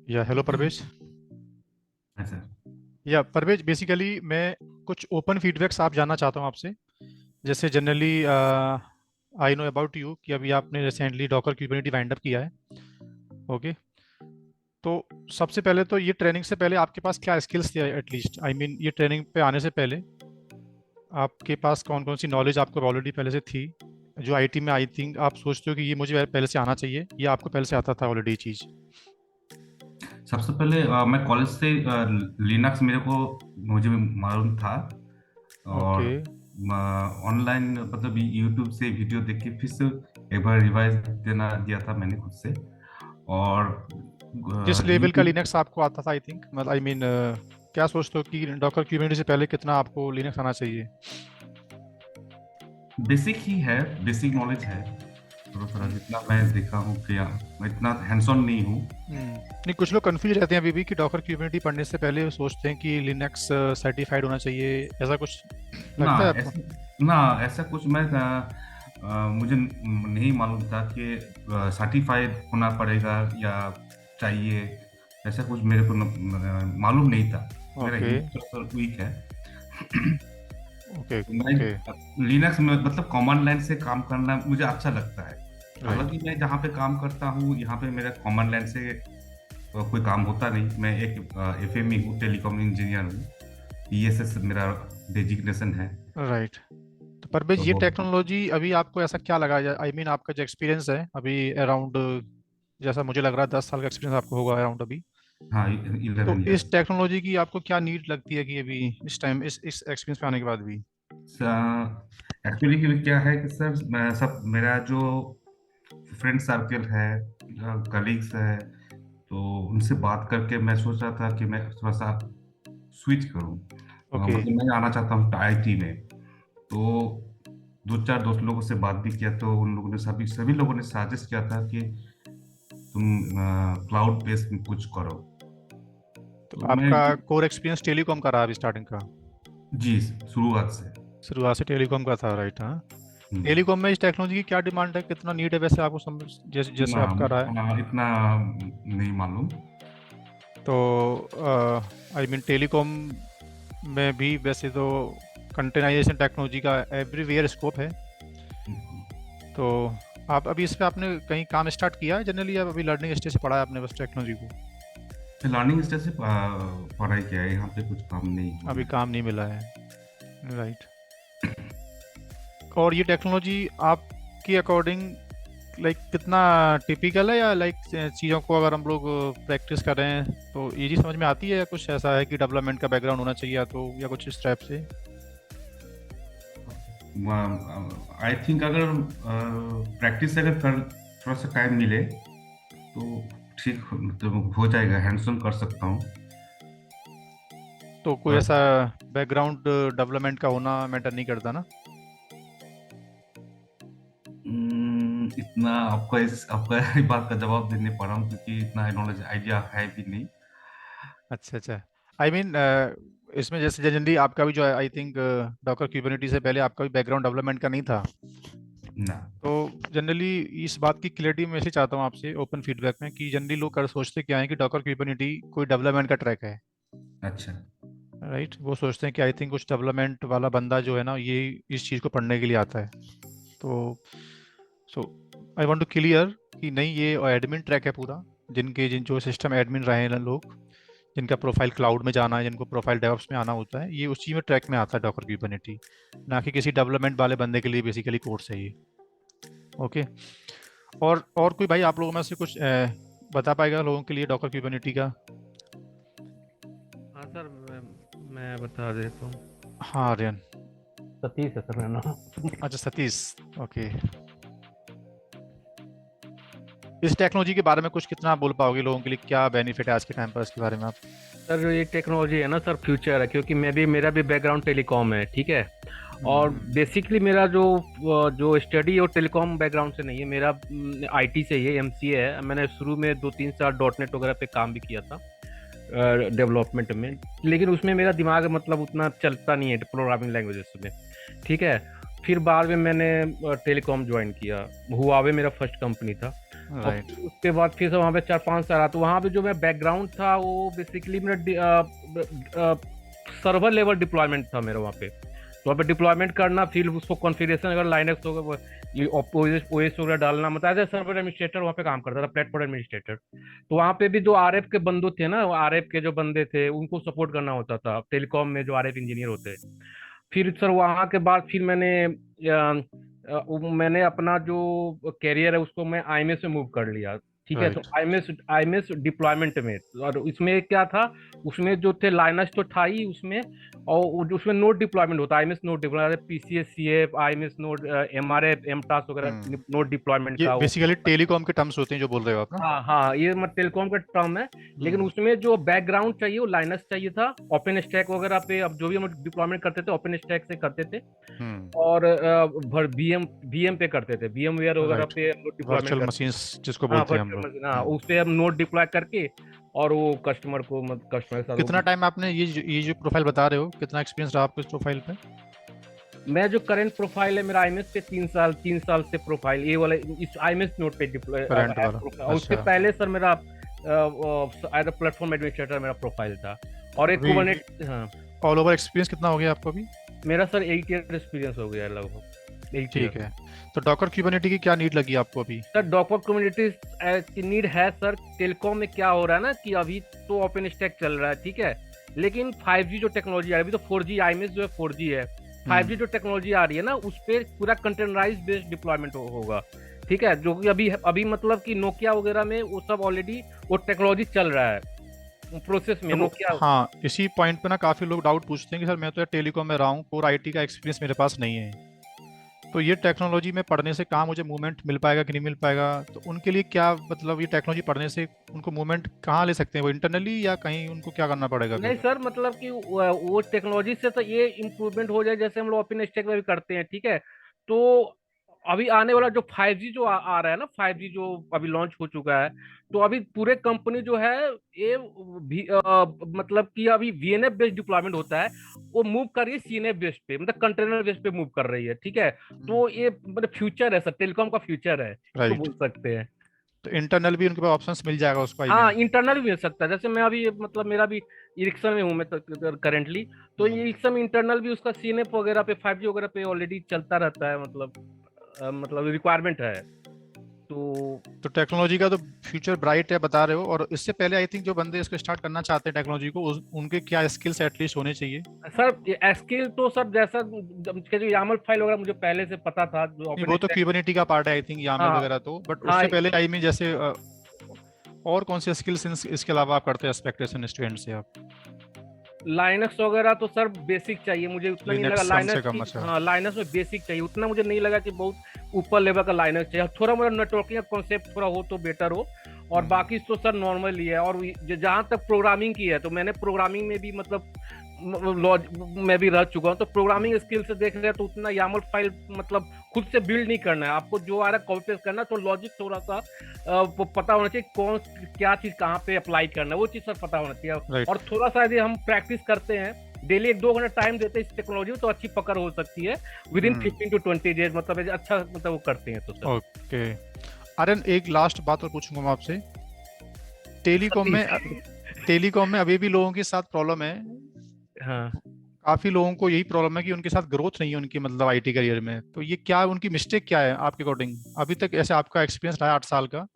या हेलो परवेज। हाँ सर। या परवेज, बेसिकली मैं कुछ ओपन फीडबैक्स आप जानना चाहता हूँ आपसे। जैसे generally I know about you कि अभी आपने recently Docker community wind up किया है। ओके। तो सबसे पहले तो ये ट्रेनिंग से पहले आपके पास क्या स्किल्स थे, एटलीस्ट आई मीन ये ट्रेनिंग पे आने से पहले आपके पास कौन कौन सी नॉलेज आपको ऑलरेडी पहले से थी, जो आईटी में आई थिंक आप सोचते हो कि ये मुझे पहले से आना चाहिए, या आपको पहले से आता था ऑलरेडी चीज़। सबसे पहले मैं कॉलेज से लिनक्स मुझे मालूम था। और ओके। ऑनलाइन मतलब यूट्यूब से वीडियो देख के फिर से एक बार रिवाइज देना दिया था मैंने खुद से। और किस लेवल का यूट्यूब लिनक्स आपको आता था, आई थिंक मतलब आई मीन क्या सोचते हो कि डॉकर कम्युनिटी से पहले कितना आपको लिनक्स आना चाहिए? बेसिक ही है, बेसिक नॉलेज है। थोड़ा थोड़ा हम्म। जितना मैं देखा हूँ कि मैं इतना हैंड्स ऑन नहीं हूँ। नहीं, कुछ लोग कंफ्यूज रहते हैं अभी भी कि डॉकर कम्युनिटी पढ़ने से पहले वो सोचते हैं कि लिनक्स सर्टिफाइड होना चाहिए, ऐसा कुछ ना लगता है आपको? ऐसा ना ऐसा कुछ मुझे नहीं मालूम था कि सर्टिफाइड होना पड़ेगा या चाहिए। ऐसा कुछ मेरे को मालूम नहीं था। मेरा ओके। इंग्लिश थोड़ा वीक है। ओके। ओके। मैं लिनक्स में मतलब कमांड लाइन से काम करना मुझे अच्छा लगता है। राइट। हालांकि मैं जहाँ पे काम करता हूँ यहाँ पे मेरा कमांड लाइन से कोई काम होता नहीं। मैं एक एफएमई हूँ, टेलीकॉम इंजीनियर हूँ। ईएसएस मेरा डेजिग्नेशन है। राइट। तो परवेज, ये तो टेक्नोलॉजी अभी आपको ऐसा क्या लगा, आई मीन आपका जो एक्सपीरियंस है अभी अराउंड, जैसा मुझे लग रहा है 10 साल का एक्सपीरियंस आपको होगा अराउंड अभी। हाँ, तो 11 ईयर्स। इस टेक्नोलॉजी की आपको क्या नीड लगती है कि अभी इस टाइम इस एक्सपीरियंस पे आने के बाद भी? एक्चुअली क्या है कि सर सब मेरा जो फ्रेंड सर्कल है, कलीग्स है, तो उनसे बात करके मैं सोच रहा था कि मैं थोड़ा सा स्विच करूं। ओके। मतलब मैं आना चाहता हूँ आईटी में। तो दो चार दोस्त लोगों से बात भी किया तो उन लोगों ने सभी सभी लोगों ने सजेस्ट किया था कि तुम क्लाउड बेस्ड में कुछ करो। तो तो मैं आपका कोर एक्सपीरियंस टेलीकॉम का रहा अभी स्टार्टिंग का? जी शुरुआत से। शुरुआत से टेलीकॉम का था, राइट? हाँ। हम्म, टेलीकॉम में इस टेक्नोलॉजी की क्या डिमांड है, कितना नीड है वैसे आपको समझ, जैसे जैसे ना आपका रहा है? इतना नहीं मालूम। तो आई मीन टेलीकॉम में भी वैसे तो कंटेनाइजेशन टेक्नोलॉजी का एवरीवेयर स्कोप है। तो आप अभी इस पे आपने कहीं काम स्टार्ट किया है जनरली, या अभी लर्निंग स्टेज से पढ़ा है आपने बस टेक्नोलॉजी को? लर्निंग स्टेज से पढ़ाई किया है, यहाँ पे कुछ काम नहीं हुआ अभी है। काम नहीं मिला है, राइट? और ये टेक्नोलॉजी आपके अकॉर्डिंग लाइक कितना टिपिकल है, या लाइक चीज़ों को अगर हम लोग प्रैक्टिस कर रहे हैं तो इजी समझ में आती है, या कुछ ऐसा है कि डेवलपमेंट का बैकग्राउंड होना चाहिए या तो, या कुछ इस टाइप से? आई थिंक अगर प्रैक्टिस अगर कर थोड़ा सा टाइम मिले तो ठीक मतलब हो जाएगा, हैंड्स ऑन कर सकता हूँ। तो कोई पर ऐसा बैकग्राउंड डेवलपमेंट का होना मैटर नहीं करता ना? इतना आपका इस बात का जवाब देने पा रहा हूँ क्योंकि इतना नॉलेज आइडिया है भी नहीं। अच्छा अच्छा। आई मीन इसमें जैसे जनरली आपका भी जो आई थिंक डॉकर क्यूबरनेटी से पहले आपका भी बैकग्राउंड डेवलपमेंट का नहीं था। ना। तो जनरली इस बात की क्लियरिटी मैं इसे चाहता हूँ आपसे ओपन फीडबैक में कि जनरली लोग कर सोचते क्या है कि डॉकर क्यूबरनेटी कोई डेवलपमेंट का ट्रैक है, अच्छा। राइट? वो सोचते हैं कि आई थिंक कुछ डेवलपमेंट वाला बंदा जो है ना, ये इस चीज़ को पढ़ने के लिए आता है। तो सो आई वांट टू क्लियर कि नहीं, ये एडमिन ट्रैक है पूरा। जिन जो सिस्टम एडमिन रहे हैं लोग, जिनका प्रोफाइल क्लाउड में जाना है, जिनको प्रोफाइल डेवऑप्स में आना होता है, ये उसी में ट्रैक में आता है डॉकर क्यूबरनेटी, ना कि किसी डेवलपमेंट वाले बंदे के लिए बेसिकली कोर्स है ये। ओके। और कोई भाई आप लोगों में से कुछ बता पाएगा लोगों के लिए डॉकर क्यूबरनेटी का? हाँ सर, मैं बता देता हूँ। हाँ आर्यन। सतीश है सर मेरा नाम। अच्छा सतीश। ओके। इस टेक्नोलॉजी के बारे में कुछ कितना बोल पाओगे, लोगों के लिए क्या बेनिफिट है आज के टाइम पर इसके बारे में आप? सर जो ये टेक्नोलॉजी है ना सर, फ्यूचर है, क्योंकि मेरा भी बैकग्राउंड टेलीकॉम है, ठीक है। और हम्म। बेसिकली मेरा जो स्टडी और टेलीकॉम बैकग्राउंड से नहीं है, मेरा आईटी से ही है, एमसीए है। मैंने शुरू में 2-3 साल डॉट नेट वगैरह पे काम भी किया था डेवलपमेंट में। लेकिन उसमें मेरा दिमाग मतलब उतना चलता नहीं है प्रोग्रामिंग लैंग्वेजेस में, ठीक है। फिर बाद में मैंने टेलीकॉम ज्वाइन किया। हुआवे मेरा फर्स्ट कंपनी था। और राइट। फिर उसके बाद फिर से वहाँ पे 4-5 साल रहा। तो वहाँ पे जो मेरा बैकग्राउंड था वो बेसिकली मेरा सर्वर लेवल डिप्लॉयमेंट था मेरा वहाँ पे। तो वहाँ पे डिप्लॉयमेंट करना, फिर उसको कॉन्फ़िगरेशन, अगर लाइनक्स होगा वो ये ओएस वगैरह डालना, मतलब एज सर्वर एडमिनिस्ट्रेटर वहाँ पे काम करता था, प्लेटफॉर्म एडमिनिस्ट्रेटर। तो वहाँ पे भी जो आरएफ के बंदे थे ना, आरएफ के जो बंदे थे उनको सपोर्ट करना होता था, टेलीकॉम में जो आरएफ इंजीनियर होते हैं। फिर सर वहाँ के बाद फिर मैंने अपना जो कैरियर है उसको मैं आईएमएस में मूव कर लिया। ठीक है, तो राइट। आईएमएस डिप्लॉयमेंट में, और उसमें क्या था, उसमें जो थे लाइनस तो था ही उसमें, और उसमें नोड डिप्लॉयमेंट होता है, IMS node deployment, PCS CF, IMS node, MRF, MTAS वगैरह हम्म नोड डिप्लॉयमेंट ये का वो। बेसिकली टेलीकॉम के टर्म्स होते हैं जो बोल रहे हो आप ना? हाँ हाँ, ये मतलब टेलीकॉम का टर्म है। लेकिन हम्म उसमें जो बैकग्राउंड चाहिए वो लाइनस चाहिए था, ओपन स्टैक वगैरह पे। अब जो भी हम डिप्लॉयमेंट करते थे ओपन स्टैक से करते थे, हम्म और वीएम पे करते थे, वीएम वेयर वगैरह राइट। पे हम लोग डिप्लॉयमेंट वर्चुअल करते मशीन्स जिसको थे। हाँ, बोलते हैं हम वर्चुअल लोग। मशीन, हाँ, उस पे हम नोड डिप्लॉय करके और वो कस्टमर को, मतलब कस्टमर के साथ कितना वो। टाइम आपने ये जो प्रोफाइल बता रहे हो, कितना एक्सपीरियंस रहा आपको इस प्रोफाइल पे? मैं जो करंट प्रोफाइल है मेरा आईएमएस पे 3 साल से प्रोफाइल ये वाला इस आईएमएस नोड पे डिप्लॉय करंट है वाला? प्रोफाइल। और उसके अच्छा। पहले सर मेरा एज अ प्लेटफॉर्म एडमिनिस्ट्रेटर मेरा प्रोफाइल था, और एक अभी कुबरनेट। हाँ, ऑल ओवर एक्सपीरियंस कितना हो गया आपको अभी? मेरा सर 8 ईयर एक्सपीरियंस हो गया है, लगभग 8 ठीक ईयर। है। तो डॉकर क्यूबरनेटी की क्या नीड लगी आपको अभी? सर डॉकर कम्युनिटी की नीड है सर। टेलीकॉम में क्या हो रहा है ना कि अभी तो ओपन स्टैक चल रहा है, ठीक है, लेकिन 5G जो टेक्नोलॉजी आ रही है, अभी तो 4G आईएमएस जो है 4G है, 5G जो टेक्नोलॉजी आ रही है ना उस पर पूरा कंटेनराइज बेस्ड डिप्लॉयमेंट होगा। ठीक है, जो कि अभी अभी मतलब कि नोकिया वगैरह में वो सब ऑलरेडी वो टेक्नोलॉजी चल रहा है प्रोसेस में, तो नोकिया। हाँ, इसी पॉइंट पे ना काफ़ी लोग डाउट पूछते हैं कि सर मैं तो यार टेलीकॉम में रहा हूँ, कोर आईटी का एक्सपीरियंस मेरे पास नहीं है, तो ये टेक्नोलॉजी में पढ़ने से कहाँ मुझे मूवमेंट मिल पाएगा कि नहीं मिल पाएगा? तो उनके लिए क्या मतलब, ये टेक्नोलॉजी पढ़ने से उनको मूवमेंट कहाँ ले सकते हैं, वो इंटरनली या कहीं उनको क्या करना पड़ेगा नहीं फिर? सर, मतलब कि वो टेक्नोलॉजी से तो ये इम्प्रूवमेंट हो जाए, जैसे हम लोग ओपन स्टैक में भी करते हैं, ठीक है। तो अभी आने वाला जो 5G जो आ रहा है ना, 5G जो अभी लॉन्च हो चुका है, तो अभी पूरे कंपनी जो है ये मतलब कि अभी वीएनएफ बेस्ड डिप्लॉयमेंट होता है, वो मूव कर रही है सीएनएफ बेस्ड पे, मतलब कंटेनर बेस्ड पे मूव कर रही है, ठीक है। तो ये मतलब फ्यूचर है सर, टेलीकॉम का फ्यूचर है, इसको राइट। बोल सकते हैं। तो इंटरनल भी उनके पास ऑप्शंस मिल जाएगा उसको, आई हाँ, मीन? इंटरनल भी मिल सकता है, जैसे मैं अभी मतलब मेरा भी इरिक्सन में हूँ मैं तो करेंटली। तो इरिक्सन में इंटरनल भी उसका सीएनएफ वगैरह पे 5G वगैरह पे ऑलरेडी चलता रहता है, मतलब रिक्वायरमेंट है। तो तो टेक्नोलॉजी का तो फ्यूचर ब्राइट है बता रहे हो, और इससे पहले आई थिंक जो बंदे इसको स्टार्ट करना चाहते हैं टेक्नोलॉजी को, उनके क्या स्किल्स एटलीस्ट होने चाहिए? सर स्किल तो सर जैसा जो यामल फाइल वगैरह मुझे पहले से पता था, जो नहीं, ओपन वो तो स्टैक। क्यूबरनेटी का पार्ट है आई थिंक, यामल हाँ वगैरह तो, बट हाँ, उससे पहले आई मीन जैसे और कौन से स्किल्स इसके अलावा आप करते हैं एक्सपेक्टेशन स्टूडेंट से आप? लाइनक्स वगैरह तो सर बेसिक चाहिए, मुझे उतना नहीं लगा लिनक्स कम से लाइनक्स कम? की। अच्छा। हाँ, लाइनक्स में बेसिक चाहिए, उतना मुझे नहीं लगा कि बहुत ऊपर लेवल का लाइनक्स चाहिए। थोड़ा मोड़ा नेटवर्किंग का कॉन्सेप्ट थोड़ा हो तो बेटर हो, और बाकी तो सर नॉर्मल ही है। और जहाँ तक प्रोग्रामिंग की है, तो मैंने प्रोग्रामिंग में भी मतलब लॉज में भी रह चुका हूँ, तो प्रोग्रामिंग स्किल से देख रहे हैं तो उतना यामल फाइल मतलब खुद से बिल्ड नहीं करना है आपको, जो आ रहा है कॉपी पेस्ट करना है। तो लॉजिक थोड़ा सा वो पता होना चाहिए, कौन क्या चीज कहाँ पे अप्लाई करना है, वो चीज सर पता होना चाहिए। राइट। और थोड़ा सा यदि हम प्रैक्टिस करते हैं, डेली 1-2 घंटा टाइम देते हैं इस टेक्नोलॉजी में, तो अच्छी पकड़ हो सकती है विद इन 15 to 20 डेज, मतलब अच्छा मतलब वो करते हैं तो सर। ओके। आर्यन, एक लास्ट बात और पूछूंगा मैं आपसे। टेलीकॉम में अभी भी लोगों के साथ प्रॉब्लम है, हाँ काफी लोगों को यही प्रॉब्लम है कि उनके साथ ग्रोथ नहीं है उनकी, मतलब आईटी करियर में। तो ये क्या उनकी मिस्टेक क्या है आपके अकॉर्डिंग? अभी तक ऐसे आपका एक्सपीरियंस रहा है 8 साल का,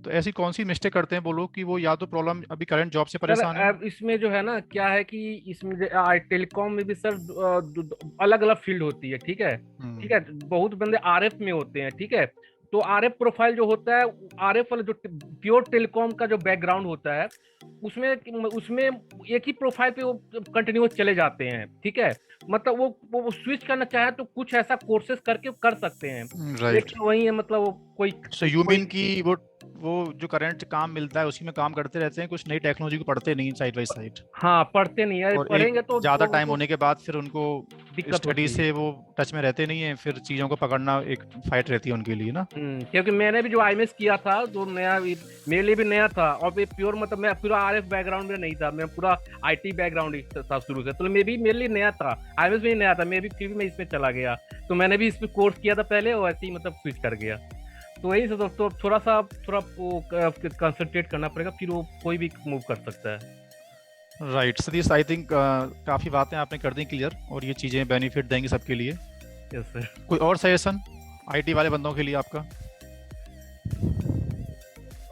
तो ऐसी कौन सी मिस्टेक करते हैं वो लोग कि वो या तो प्रॉब्लम अभी करंट जॉब से सर, परेशान है? अब इसमें जो है ना क्या है कि इसमें टेलीकॉम में भी सर अलग अलग फील्ड होती है, ठीक है। ठीक है, बहुत बंदे आरएफ में होते हैं, ठीक है। तो आरएफ प्रोफाइल जो होता है, आरएफ वाला जो प्योर टेलीकॉम का जो बैकग्राउंड होता है, उसमें उसमें एक ही प्रोफाइल पे वो कंटिन्यूस चले जाते हैं, ठीक है। मतलब वो स्विच करना चाहे तो कुछ ऐसा कोर्सेज करके कर सकते हैं, राइट। लेकिन वही है मतलब वो कोई सो यू कोई मीन कि वो जो करंट काम मिलता है उसी में काम करते रहते हैं, कुछ नई टेक्नोलॉजी को पढ़ते नहीं साइड बाय साइड, हाँ पढ़ते नहीं है, और एक पढ़ेंगे तो ज्यादा टाइम उनको होने के बाद फिर उनको दिक्कत स्टडी होती है। से वो टच में रहते नहीं है, फिर चीजों को पकड़ना एक फाइट रहती है उनके लिए ना? क्योंकि मैंने भी जो आईएमएस किया था, जो नया मेरे लिए भी नया था, और ये प्योर मतलब मैं पूरा आरएफ बैकग्राउंड में नहीं था, मैं पूरा आईटी बैकग्राउंड था शुरू से, तो मैं भी मेरे लिए नया था, आईएमएस में ही नया था, मैं भी फिर भी मैं इसमें चला गया। तो मैंने भी इसमें कोर्स किया था पहले, और ऐसे ही मतलब स्विच कर गया। तो वही से तो थोड़ा वो कंसंट्रेट करना पड़ेगा, फिर वो कोई भी मूव कर सकता है। राइट सतीश, आई थिंक काफ़ी बातें आपने कर दी क्लियर, और ये चीज़ें बेनिफिट देंगी सबके लिए। Yes sir. कोई और सजेशन आईटी वाले बंदों के लिए आपका?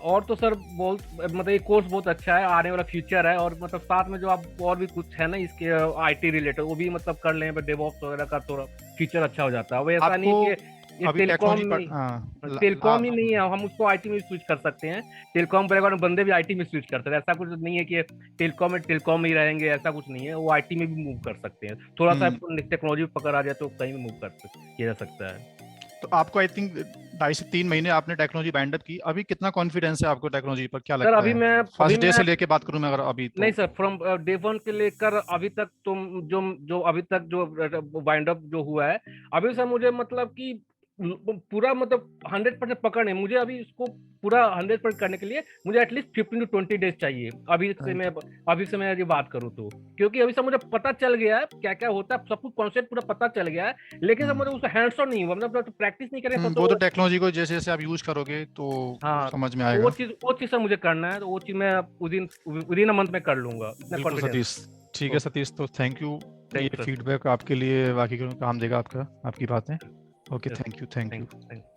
और तो सर बहुत मतलब ये कोर्स बहुत अच्छा है, आने वाला फ्यूचर है, और मतलब साथ में जो आप और भी कुछ है ना इसके आईटी रिलेटेड वो भी मतलब कर लें, डेवऑप्स वगैरह का थोड़ा फ्यूचर अच्छा हो जाता है। वो ऐसा नहीं आपको कि ये अभी टेलीकॉम टेक्नोलॉजी में, हाँ टेलीकॉम ही नहीं है, हम उसको आईटी में स्विच कर सकते हैं। टेलीकॉम बैकग्राउंड बंदे भी आईटी में स्विच करते हैं, ऐसा कुछ नहीं है कि टेलीकॉम में ही रहेंगे, ऐसा कुछ नहीं है, वो आईटी में भी मूव कर सकते हैं। थोड़ा सा टेक्नोलॉजी पकड़ आ जाए तो कहीं भी मूव किया जा सकता है। तो आपको आई थिंक 2.5 से 3 महीने आपने टेक्नोलॉजी बाइंड अप की, अभी कितना कॉन्फिडेंस है आपको टेक्नोलॉजी पर, क्या सर लगता है? फर्स्ट डे से मैं लेके बात करूं मैं अगर अभी तो? नहीं सर, फ्रॉम डे वन के लेकर अभी तक तुम जो जो अभी तक जो वाइंड अप जो हुआ है अभी सर, मुझे मतलब कि पूरा मतलब 100% पकड़ है मुझे अभी इसको पूरा 100% करने के लिए मुझे एटलीस्ट 15 to 20 डेज चाहिए अभी से मैं यदि बात करूँ तो, क्योंकि अभी सर मुझे पता चल गया है क्या क्या होता है, सब कुछ कॉन्सेप्ट पूरा पता चल गया है, लेकिन सर मुझे उसका हैंड्स ऑन नहीं हुआ, मतलब प्रैक्टिस नहीं करें वो तो टेक्नोलॉजी को जैसे जैसे आप यूज करोगे तो हाँ समझ में तो आएगा। वो चीज सर मुझे करना है, तो वो चीज मैं विदिन अ मंथ में कर लूंगा, इतना बिल्कुल कॉन्फिडेंस। सतीश, ठीक है सतीश, तो थैंक यू। ये थैंक यू सर। फीडबैक आपके लिए बाकी काम देगा, आपकी बातें। Okay, yes, thank you, thank you. Thank you.